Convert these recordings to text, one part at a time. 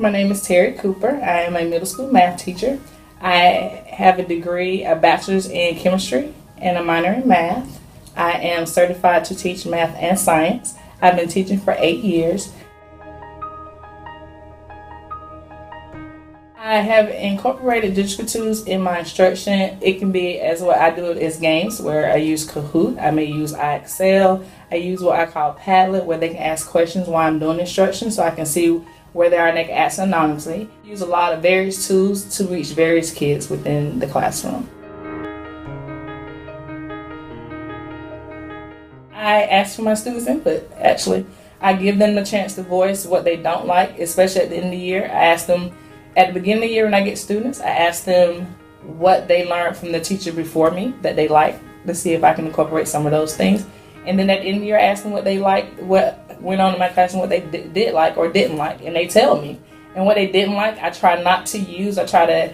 My name is Terry Cooper. I am a middle school math teacher. I have a degree, a bachelor's in chemistry and a minor in math. I am certified to teach math and science. I've been teaching for 8 years. I have incorporated digital tools in my instruction. It can be as what I do it as games where I use Kahoot. I may use iExcel. I use what I call Padlet where they can ask questions while I'm doing instruction so I can see where they are and they can ask anonymously. I use a lot of various tools to reach various kids within the classroom. I ask for my students' input, actually. I give them the chance to voice what they don't like, especially at the end of the year. I ask them, at the beginning of the year when I get students, I ask them what they learned from the teacher before me that they like, to see if I can incorporate some of those things. And then at the end of the year, I ask them what they liked, what went on in my class, and what they did like or didn't like, and they tell me. And what they didn't like, I try not to use. I try to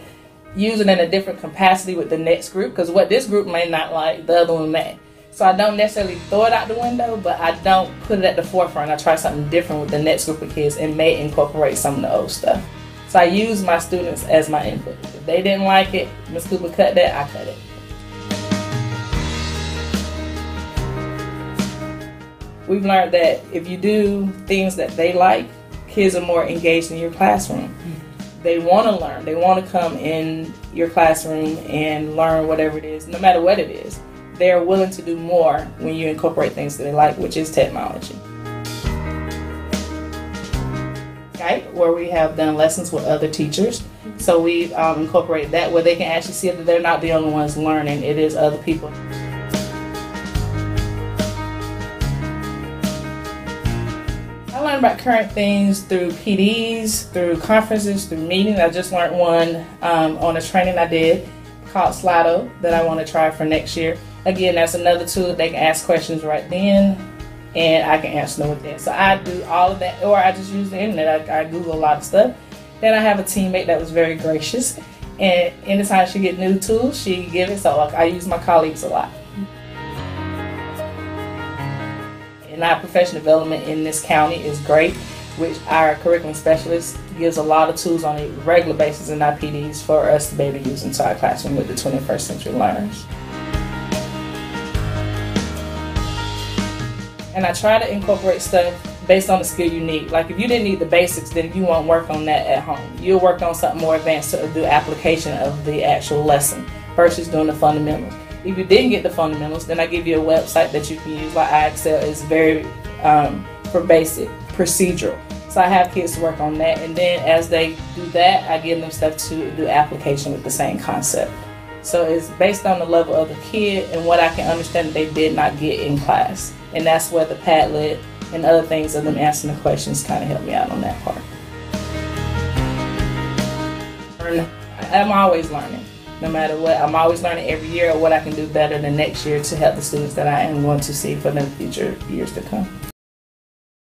use it in a different capacity with the next group, because what this group may not like, the other one may. So I don't necessarily throw it out the window, but I don't put it at the forefront. I try something different with the next group of kids and may incorporate some of the old stuff. So I use my students as my input. If they didn't like it, Ms. Cooper cut that, I cut it. We've learned that if you do things that they like, kids are more engaged in your classroom. They want to learn. They want to come in your classroom and learn whatever it is, no matter what it is. They're willing to do more when you incorporate things that they like, which is technology. Skype, where we have done lessons with other teachers. So we've incorporated that where they can actually see that they're not the only ones learning. It is other people. I learned about current things through PDs, through conferences, through meetings. I just learned one on a training I did called Slido that I want to try for next year. Again, that's another tool that they can ask questions right then, and I can answer them with that. So I do all of that, or I just use the internet. I Google a lot of stuff. Then I have a teammate that was very gracious, and anytime she get new tools, she give it. So like, I use my colleagues a lot. And our professional development in this county is great, which our curriculum specialist gives a lot of tools on a regular basis in our PDs for us to be able to use into our classroom with the 21st century learners. And I try to incorporate stuff based on the skill you need. Like if you didn't need the basics, then you won't work on that at home. You'll work on something more advanced to do application of the actual lesson versus doing the fundamentals. If you didn't get the fundamentals, then I give you a website that you can use. Like iExcel is very for basic procedural. So I have kids to work on that, and then as they do that, I give them stuff to do application with the same concept. So it's based on the level of the kid and what I can understand that they did not get in class. And that's where the Padlet and other things of them answering the questions kind of help me out on that part. I'm always learning. No matter what, I'm always learning every year what I can do better than next year to help the students that I am going to see for the future years to come.